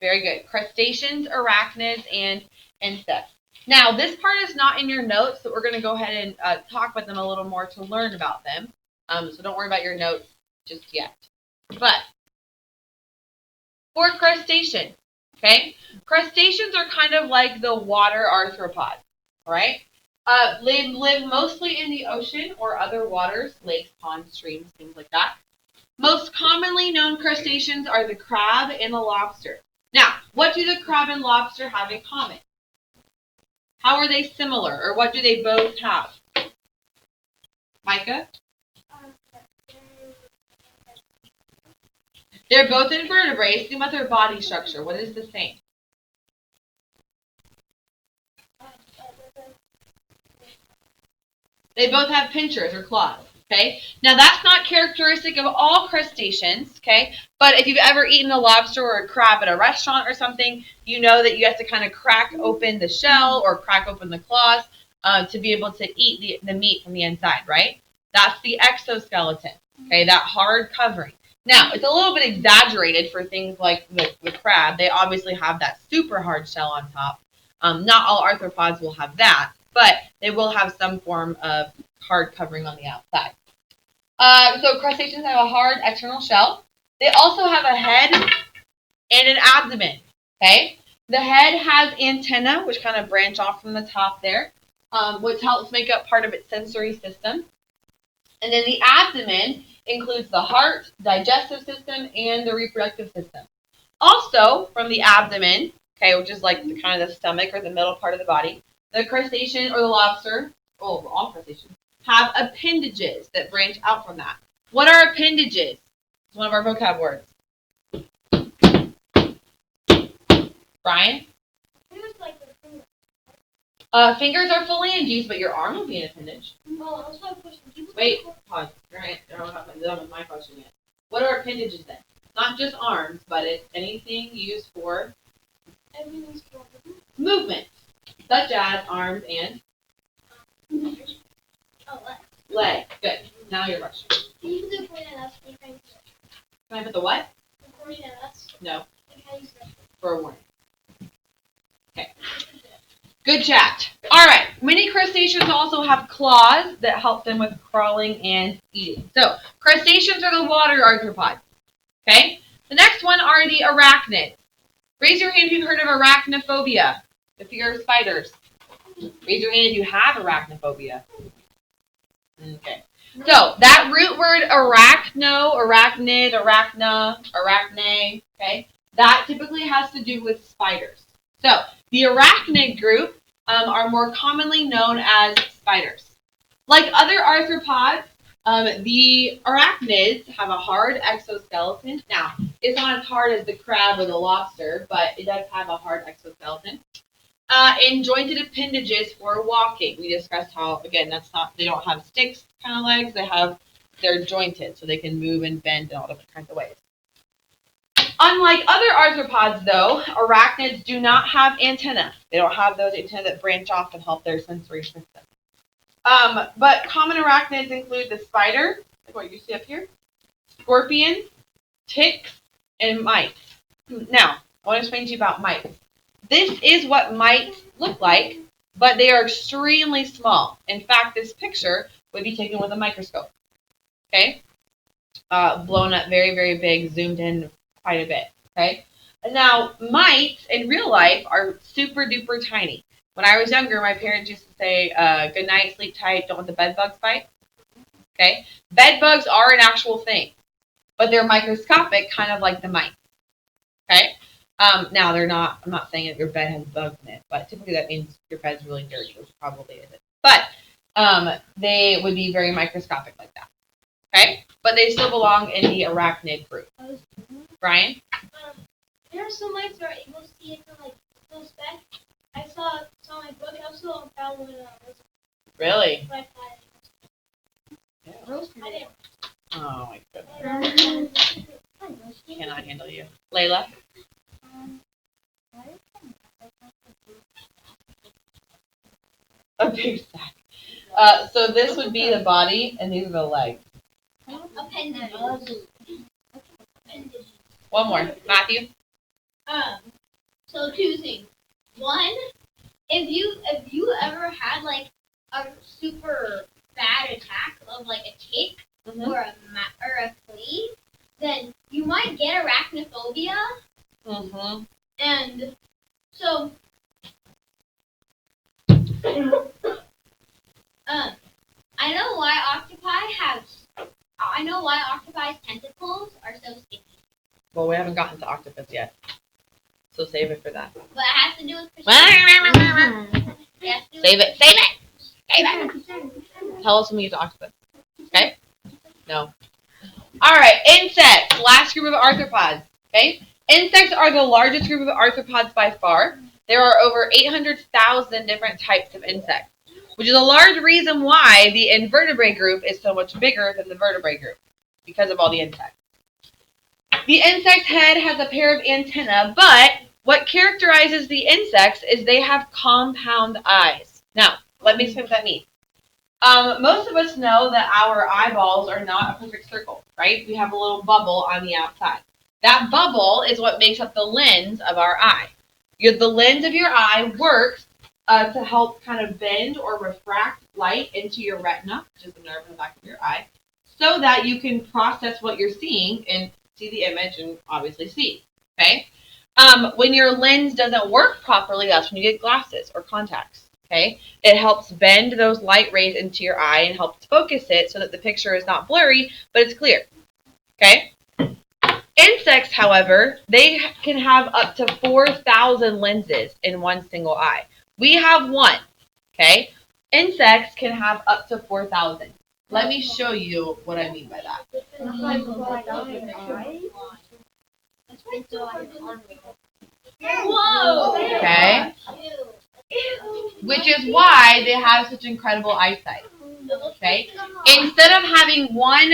Very good. Crustaceans, arachnids, and insects. Now, this part is not in your notes, so we're going to go ahead and talk about them a little more to learn about them. So don't worry about your notes just yet. But for crustaceans, okay? Crustaceans are kind of like the water arthropods, right? They live mostly in the ocean or other waters, lakes, ponds, streams, things like that. Most commonly known crustaceans are the crab and the lobster. Now, what do the crab and lobster have in common? How are they similar, or what do they both have? Micah? They're both invertebrates. Think about their body structure. What is the same? They both have pinchers or claws. Okay. Now that's not characteristic of all crustaceans. Okay. But if you've ever eaten a lobster or a crab at a restaurant or something, you know that you have to kind of crack open the shell or crack open the claws to be able to eat the meat from the inside, right? That's the exoskeleton. Okay. That hard covering. Now, it's a little bit exaggerated for things like the crab. They obviously have that super hard shell on top. Not all arthropods will have that, but they will have some form of hard covering on the outside. So crustaceans have a hard external shell. They also have a head and an abdomen. Okay, the head has antennae, which kind of branch off from the top there, which helps make up part of its sensory system. And then the abdomen includes the heart, digestive system, and the reproductive system. Also, from the abdomen, okay, which is like the kind of the stomach or the middle part of the body, the crustacean or the lobster, all crustaceans, have appendages that branch out from that. What are appendages? It's one of our vocab words. Brian? Fingers are phalanges, but your arm will be an appendage. Wait, pause. Right, I don't have done with my question yet. What are appendages then? Not just arms, but it's anything used for movement, such as arms and legs. Good. Now your question. Can I put the what? No. For a warning. Okay. Good chat. All right. Many crustaceans also have claws that help them with crawling and eating. So, crustaceans are the water arthropods. Okay? The next one are the arachnids. Raise your hand if you've heard of arachnophobia, the fear of spiders. Raise your hand if you have arachnophobia. Okay. So, that root word arachno, arachnid, arachna, arachne, okay, that typically has to do with spiders. So, the arachnid group are more commonly known as spiders. Like other arthropods, the arachnids have a hard exoskeleton. Now, it's not as hard as the crab or the lobster, but it does have a hard exoskeleton. And jointed appendages for walking. We discussed how, again, they don't have sticks kind of legs. They're jointed, so they can move and bend in all different kinds of ways. Unlike other arthropods, though, arachnids do not have antennae. They don't have those antennae that branch off and help their sensory system. But common arachnids include the spider, like what you see up here, scorpions, ticks, and mites. Now, I want to explain to you about mites. This is what mites look like, but they are extremely small. In fact, this picture would be taken with a microscope. Okay? Blown up very, very big, zoomed in quite a bit. Okay? Now, mites in real life are super duper tiny. When I was younger, my parents used to say, good night, sleep tight, don't let the bed bugs bite. Okay? Bed bugs are an actual thing, but they're microscopic, kind of like the mites. Okay? Now, they're not, I'm not saying that your bed has bugs in it, but typically that means your bed's really dirty, which probably isn't. But they would be very microscopic like that. Okay? But they still belong in the arachnid group. Brian? There are some mites that are able to see it from like close back. I saw my book. I also found one of those. Really? Yeah. Oh my goodness. Cannot handle you. Layla? A big sack. So this would be the body, and these are the legs. Appendages. One more. Matthew? So 2 things. One, if you ever had like a super bad attack of like a tick or a flea, then you might get arachnophobia. And so I know why octopi's tentacles are so sticky. Well, we haven't gotten to octopus yet, so save it for that. But it has to do with Save it. Tell us when we get to octopus. Okay? No. All right, insects. Last group of arthropods. Okay? Insects are the largest group of arthropods by far. There are over 800,000 different types of insects, which is a large reason why the invertebrate group is so much bigger than the vertebrate group, because of all the insects. The insect's head has a pair of antennae, but what characterizes the insects is they have compound eyes. Now, let me explain what that means. Most of us know that our eyeballs are not a perfect circle, right? We have a little bubble on the outside. That bubble is what makes up the lens of our eye. The lens of your eye works to help kind of bend or refract light into your retina, which is the nerve in the back of your eye, so that you can process what you're seeing and see the image and obviously see, okay? When your lens doesn't work properly, that's when you get glasses or contacts, okay? It helps bend those light rays into your eye and helps focus it so that the picture is not blurry, but it's clear, okay? Insects, however, they can have up to 4,000 lenses in one single eye. We have one, okay? Insects can have up to 4,000. Let me show you what I mean by that. Whoa! Okay? Which is why they have such incredible eyesight. Okay? Instead of having one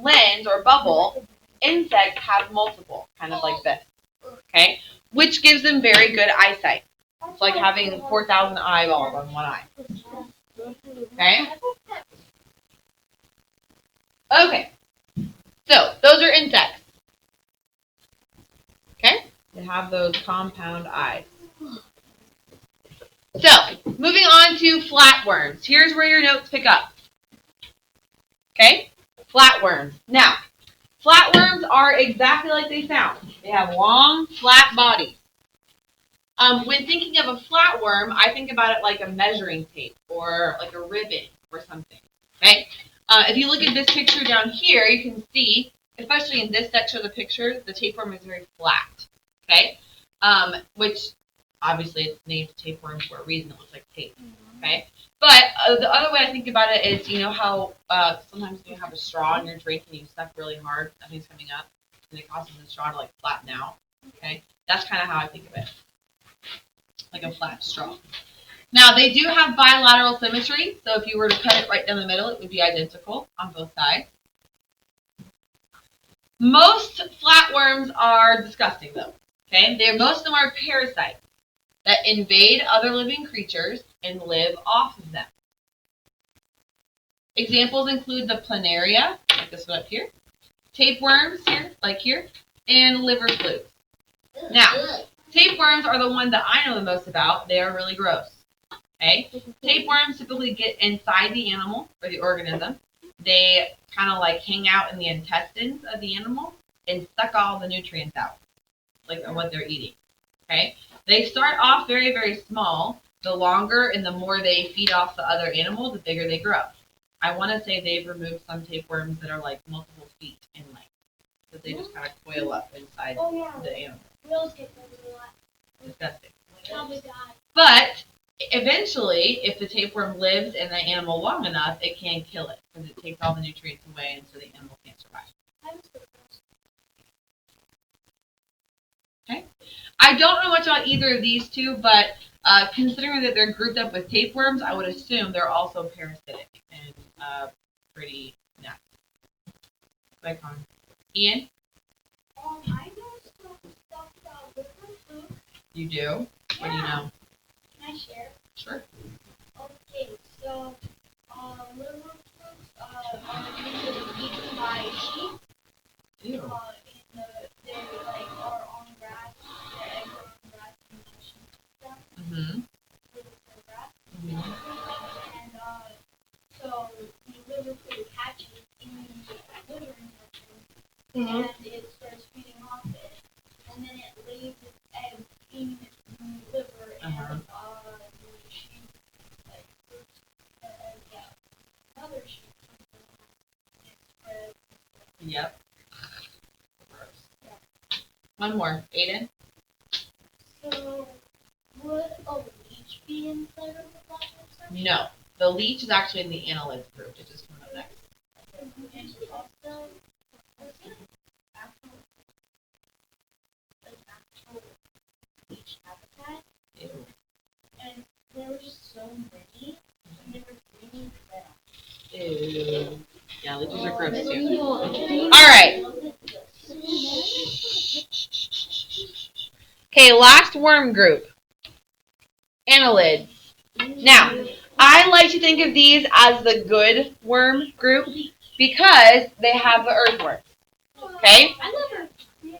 lens or bubble, insects have multiple, kind of like this. Okay? Which gives them very good eyesight. It's like having 4,000 eyeballs on one eye. Okay? Okay. So, those are insects. Okay? They have those compound eyes. So, moving on to flatworms. Here's where your notes pick up. Okay? Flatworms. Now, flatworms are exactly like they sound. They have long, flat bodies. When thinking of a flatworm, I think about it like a measuring tape or like a ribbon or something. Okay? If you look at this picture down here, you can see, especially in this section of the picture, the tapeworm is very flat. Okay? Which obviously it's named tapeworm for a reason. It looks like tape. Okay? But the other way I think about it is, you know how sometimes you have a straw in your drink and you suck really hard, nothing's coming up, and it causes the straw to like flatten out. Okay? That's kind of how I think of it. Like a flat straw. Now, they do have bilateral symmetry, so if you were to cut it right down the middle, it would be identical on both sides. Most flatworms are disgusting, though. Okay? Most of them are parasites that invade other living creatures and live off of them. Examples include the planaria, like this one up here, tapeworms here, like here, and liver flukes. Now, tapeworms are the one that I know the most about. They are really gross. Okay? Tapeworms typically get inside the animal or the organism. They kind of like hang out in the intestines of the animal and suck all the nutrients out, like what they're eating. Okay? They start off very, very small. The longer and the more they feed off the other animal, the bigger they grow. I want to say they've removed some tapeworms that are like multiple feet in length, because they just kind of coil up inside the animal. Disgusting. But eventually, if the tapeworm lives in the animal long enough, it can kill it because it takes all the nutrients away, and so the animal can't survive. Okay. I don't know much about either of these two, but considering that they're grouped up with tapeworms, I would assume they're also parasitic and pretty nasty. Like on Ian? I know stuff about liver fluke. You do? What do you know? Can I share? Sure. Okay, so liver flukes are usually eaten by sheep. Ew. They like are on grass One more. Aiden? So, would a leech be inside of the black section? No. The leech is actually in the annelids group, which is coming up next. And also, actual leech habitat. Ew. And there were just so many, and they were really red. Ew. Yeah, leeches are gross too. Alright. Okay, last worm group. Annelids. Now, I like to think of these as the good worm group because they have the earthworms. Okay?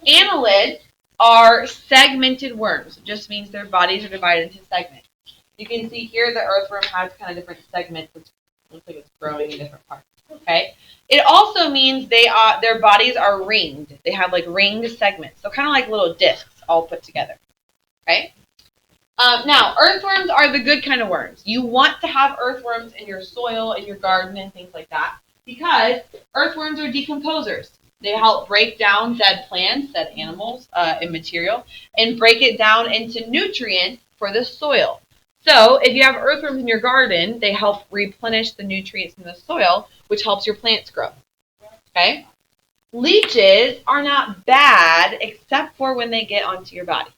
Annelids are segmented worms. It just means their bodies are divided into segments. You can see here the earthworm has kind of different segments, which looks like it's growing in different parts. Okay? It also means their bodies are ringed. They have like ringed segments. So kind of like little discs all put together. Okay? Now, earthworms are the good kind of worms. You want to have earthworms in your soil, in your garden, and things like that because earthworms are decomposers. They help break down dead plants, dead animals, and material, and break it down into nutrients for the soil. So, if you have earthworms in your garden, they help replenish the nutrients in the soil, which helps your plants grow. Okay? Leeches are not bad except for when they get onto your body.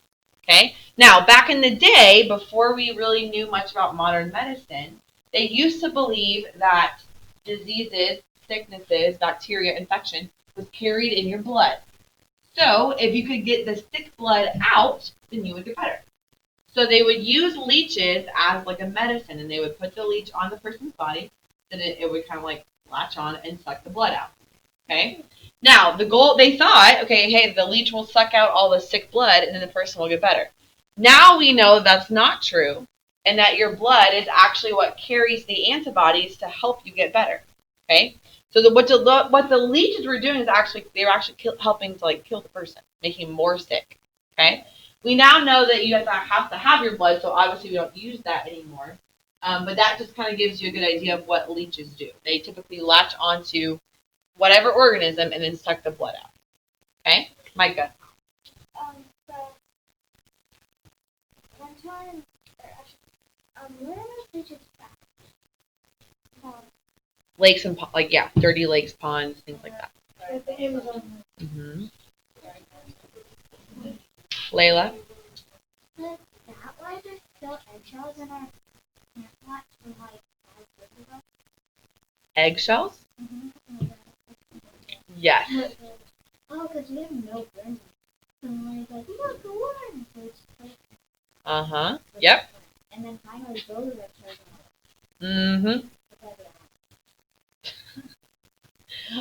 Okay? Now, back in the day, before we really knew much about modern medicine, they used to believe that diseases, sicknesses, bacteria, infection was carried in your blood. So, if you could get the sick blood out, then you would get better. So they would use leeches as like a medicine, and they would put the leech on the person's body, then it would kind of like latch on and suck the blood out. Okay? Now, the goal, they thought, okay, hey, the leech will suck out all the sick blood and then the person will get better. Now we know that's not true and that your blood is actually what carries the antibodies to help you get better. Okay? So what the leeches were doing is they were actually helping to like kill the person, making them more sick. Okay? We now know that you have to have your blood, so obviously we don't use that anymore. But that just kind of gives you a good idea of what leeches do. They typically latch onto whatever organism and then suck the blood out. Okay? Micah. So, one time, where are those leeches found? Lakes and, dirty lakes, ponds, things like that. Mm-hmm. Layla? Is that why there's still eggshells in our plant pot from like 5 years ago? Eggshells? Mm-hmm. Yes. Oh, because we have no worms. And like, look, a worm! So it's like, Uh-huh. Yep. and then finally those eggshells are Mm-hmm.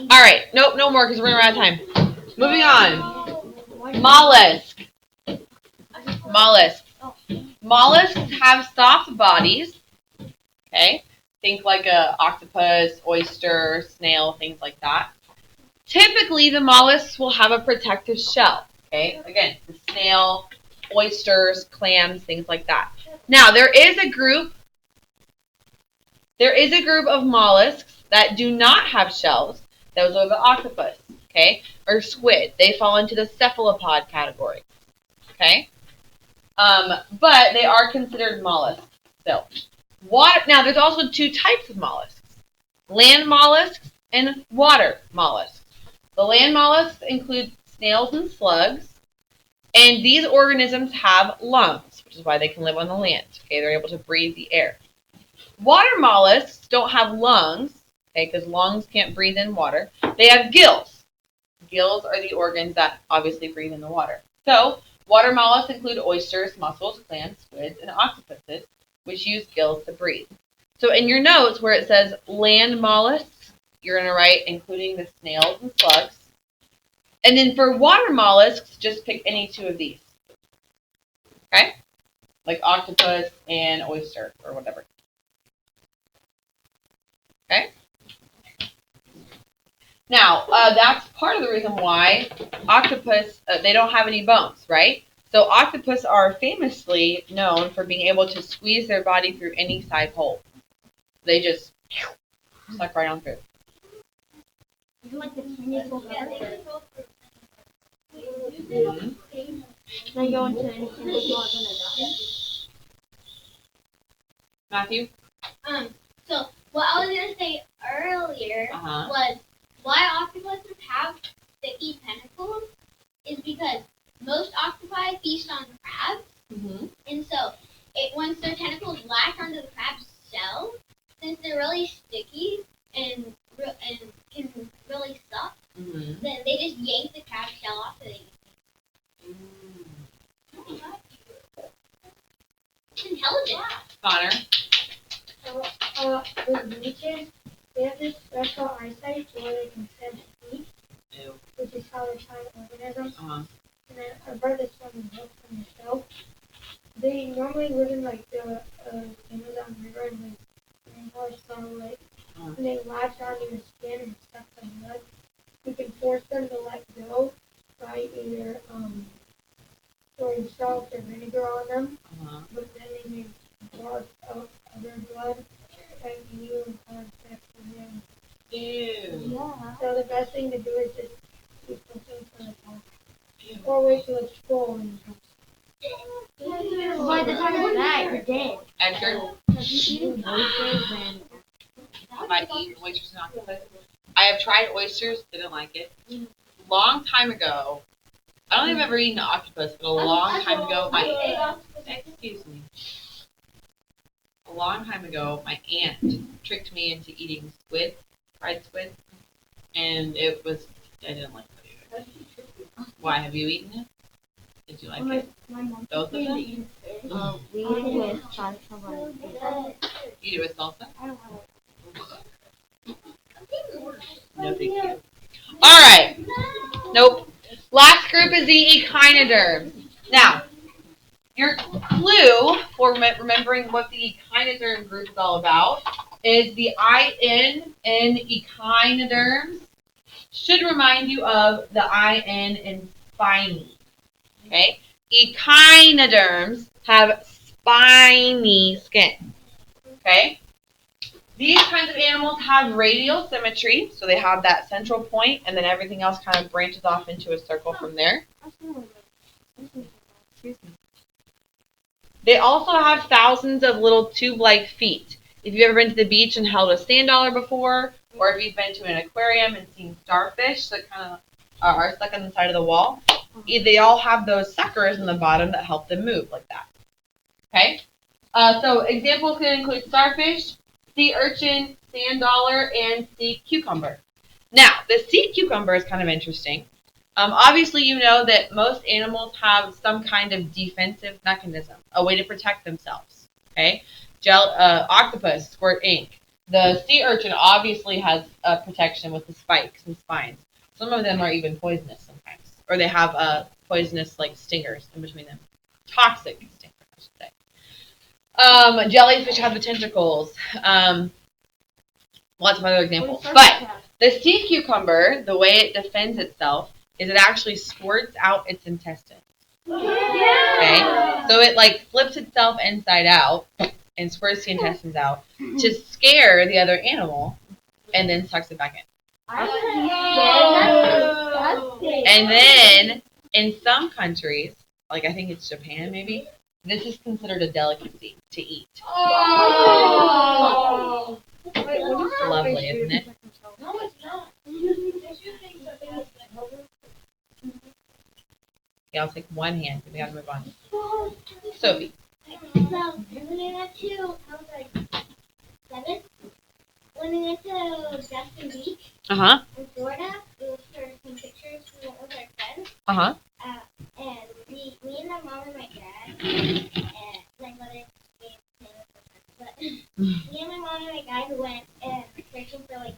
All right. Nope, no more because we're running out of time. Moving on. Mollusk. Mollusks. Mollusks have soft bodies. Okay. Think like a octopus, oyster, snail, things like that. Typically, the mollusks will have a protective shell. Okay. Again, the snail, oysters, clams, things like that. Now, there is a group of mollusks that do not have shells. Those are the octopus, okay, or squid. They fall into the cephalopod category, okay. But they are considered mollusks still. Now, there's also 2 types of mollusks: land mollusks and water mollusks. The land mollusks include snails and slugs, and these organisms have lungs, which is why they can live on the land. Okay, they're able to breathe the air. Water mollusks don't have lungs, okay, because lungs can't breathe in water. They have gills. Gills are the organs that obviously breathe in the water. So, water mollusks include oysters, mussels, clams, squids, and octopuses, which use gills to breathe. So, in your notes where it says land mollusks, you're going to write including the snails and slugs. And then for water mollusks, just pick any 2 of these. Okay? Like octopus and oyster or whatever. Okay? Now, that's part of the reason why octopus, they don't have any bones, right? So octopus are famously known for being able to squeeze their body through any size hole. They just suck right on through. like the tiny little Can I go into anything that's not gonna die? Matthew? So what I was gonna say earlier was why octopuses have sticky tentacles is because most octopi feast on crabs, and so once their tentacles latch onto the crab's shell, since they're really sticky and can really suck, then they just yank the crab shell off of it. It's intelligent. Connor? With leeches, they have this special eyesight where they can sense heat, which is how they're giant organisms. And then I've heard this from the book from the show. They normally live in like the Amazon River and like rainforest starlight. And they latch onto your skin and suck the blood. You can force them to let go by either throwing salt or vinegar on them, but then they may barf out other blood and you and have sex with them. Ew. Yeah. So the best thing to do is just keep pushing for the top. Or wait till it's full and By the time it's back, you're dead. Edgar? have you eaten oysters and Have I eaten oysters and octopus? I have tried oysters, didn't like it. Long time ago, I don't think I've ever eaten an octopus, but a long time ago, a long time ago, my aunt tricked me into eating squid, fried squid, and I didn't like it either. Why, have you eaten it? Did you like it? Both of them? we eat it with salsa. Eat it with salsa? I don't know. No, thank you. Alright. Nope. Last group is the echinoderms. Now, your clue for remembering what the echinoderm group is all about is the IN in echinoderms should remind you of the IN in spiny. Okay? Echinoderms have spiny skin. Okay? These kinds of animals have radial symmetry, so they have that central point, and then everything else kind of branches off into a circle from there. They also have thousands of little tube-like feet. If you've ever been to the beach and held a sand dollar before, or if you've been to an aquarium and seen starfish that kind of are stuck on the side of the wall, they all have those suckers in the bottom that help them move like that. Okay? So examples can include starfish, sea urchin, sand dollar, and sea cucumber. Now, the sea cucumber is kind of interesting. Obviously, you know that most animals have some kind of defensive mechanism, a way to protect themselves. Okay, octopus squirt ink. The sea urchin obviously has protection with the spikes and spines. Some of them are even poisonous sometimes, or they have poisonous like stingers in between them, toxic stingers, I should say. Jellyfish have the tentacles. Lots of other examples, but the sea cucumber, the way it defends itself is it actually squirts out its intestines. Okay, so it like flips itself inside out and squirts the intestines out to scare the other animal, and then sucks it back in. And then in some countries, like I think it's Japan maybe, this is considered a delicacy to eat. Lovely, isn't it? No, it's not. Okay, I'll take one hand. We gotta move on. Sophie. So, when we went to, I was like 7. When we went to Justin Beach in Florida, we were taking some pictures. We went with our friends. And me and my mom and my dad, and my mother gave me but me and my mom and my dad went searching for like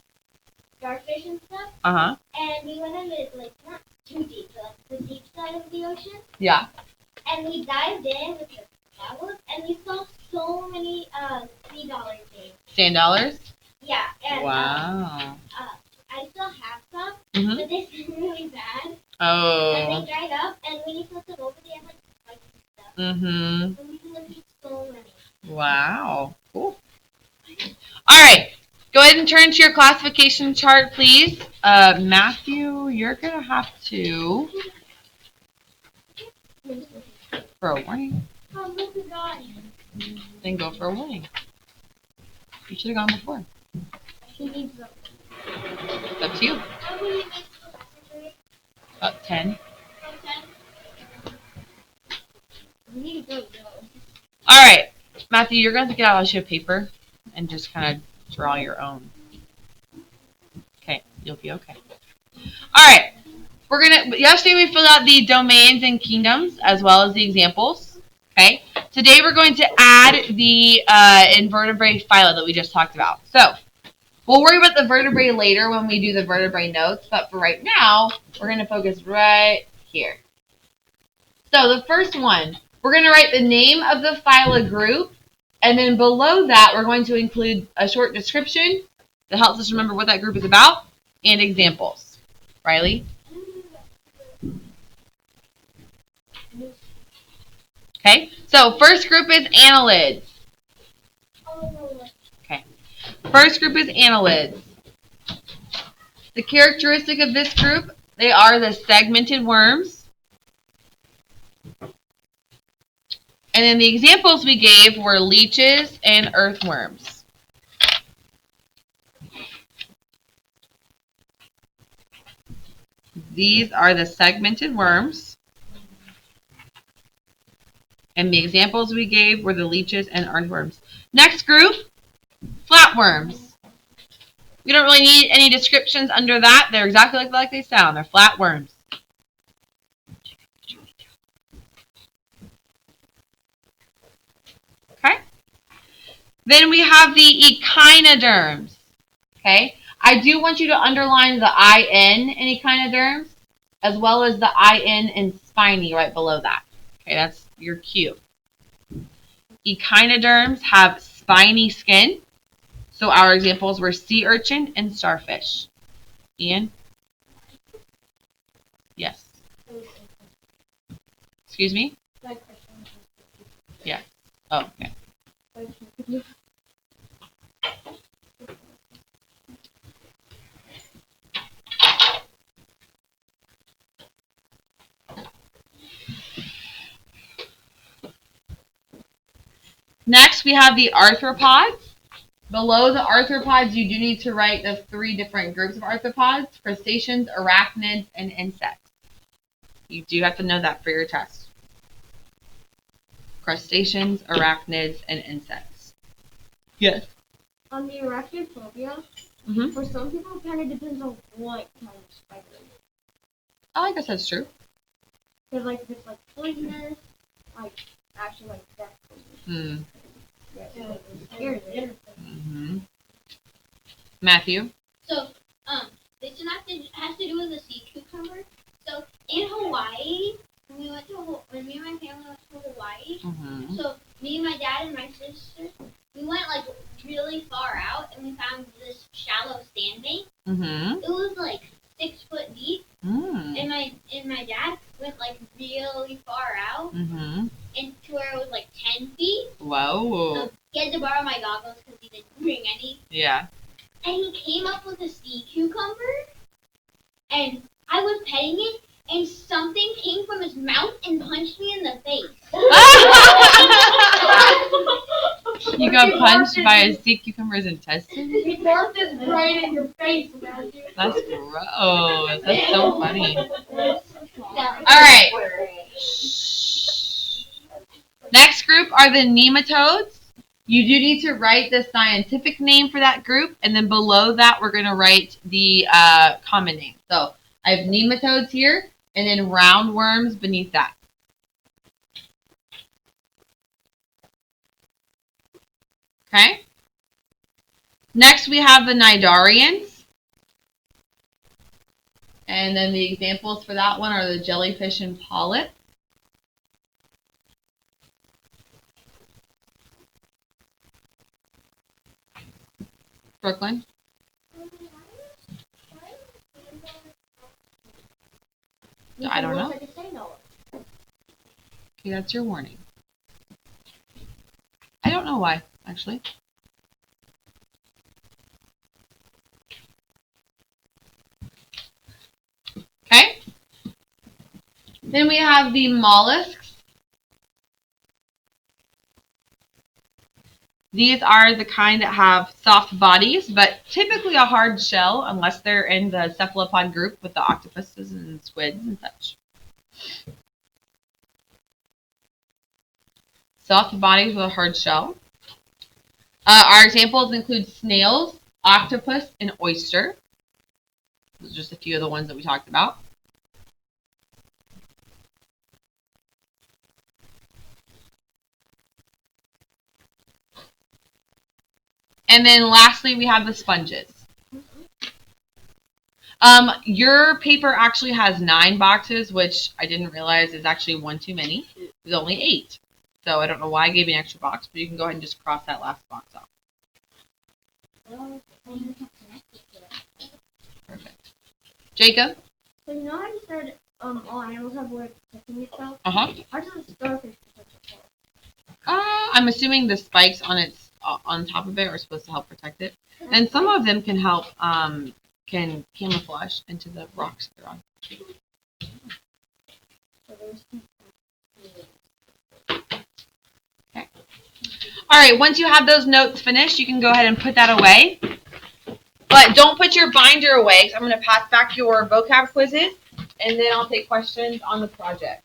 starfish and stuff. And we went in the like not too deep, but like the deep side of the ocean. Yeah. And we dived in with the goggles, and we saw so many $3 things. Sand dollars? Yeah. And, wow. I still have some, but they smell really bad. Oh. And they dried up, and when you flip them over, they have like spikes and stuff. And we can look at so many. Wow. Cool. All right. Go ahead and turn to your classification chart, please. Matthew, you're going to have to For a warning. Oh, look at that. Then go for a warning. You should have gone before. She needs them. It's up to you. How many minutes the lesson period? About 10. We need to go, All right, Matthew, you're going to get out a sheet of paper and just kind of draw your own. Okay, you'll be okay. All right, yesterday we filled out the domains and kingdoms as well as the examples. Okay, today we're going to add the invertebrate phyla that we just talked about. So we'll worry about the vertebrae later when we do the vertebrae notes, but for right now, we're going to focus right here. So the first one, we're going to write the name of the phyla group, and then below that, we're going to include a short description that helps us remember what that group is about and examples. Riley? Okay, so first group is annelids. Okay, first group is annelids. The characteristic of this group, they are the segmented worms. And then the examples we gave were leeches and earthworms. These are the segmented worms. And the examples we gave were the leeches and earthworms. Next group, flatworms. We don't really need any descriptions under that. They're exactly like they sound. They're flatworms. Okay. Then we have the echinoderms. Okay. I do want you to underline the IN in echinoderms as well as the IN in spiny right below that. Okay, that's your cue. Echinoderms have spiny skin. So our examples were sea urchin and starfish. Ian? Yes. Excuse me? Yeah. Oh, okay. Next, we have the arthropods. Below the arthropods, you do need to write the 3 different groups of arthropods: crustaceans, arachnids, and insects. You do have to know that for your test. Crustaceans, arachnids, and insects. Yes. On the arachnophobia, for some people, it kind of depends on what kind of spider it is. I guess that's true. Because, like, if it's, like, poisonous, like, actually, like, death poisonous. Yeah, it's scary. Matthew? So, this has to do with the sea cucumber. So, in Hawaii, when me and my family went to Hawaii, so me, my dad, and my sister, we went, like, really far out, and we found this shallow sandbank. It was, like, 6 foot deep, and my dad went, like, really far out, and to where it was, like, 10 feet. Whoa. So he had to borrow my goggles because he didn't bring any. Yeah. And he came up with a sea cucumber, and I was petting it, and something came from his mouth and punched me in the face. You got punched by a sea cucumber's intestines? He barked his right in your face, Matthew. That's gross. That's so funny. Alright. Next group are the nematodes. You do need to write the scientific name for that group, and then below that we're going to write the common name. So I have nematodes here, and then roundworms beneath that. Okay. Next we have the cnidarians. And then the examples for that one are the jellyfish and polyp. Brooklyn? I don't know. Okay, that's your warning. I don't know why, actually. Okay. Then we have the mollusks. These are the kind that have soft bodies, but typically a hard shell, unless they're in the cephalopod group with the octopuses and squids and such. Soft bodies with a hard shell. Our examples include snails, octopus, and oyster. Those are just a few of the ones that we talked about. And then lastly, we have the sponges. Your paper actually has 9 boxes, which I didn't realize is actually one too many. There's only 8. So I don't know why I gave you an extra box, but you can go ahead and just cross that last box off. Perfect. Jacob? So you know how you said all animals have a way of protecting itself? Uh-huh. How does a starfish protect itself? I'm assuming the spikes on top of it are supposed to help protect it. And some of them can help can camouflage into the rocks they're on. Okay. All right, once you have those notes finished, you can go ahead and put that away. But don't put your binder away, because I'm going to pass back your vocab quizzes, and then I'll take questions on the project.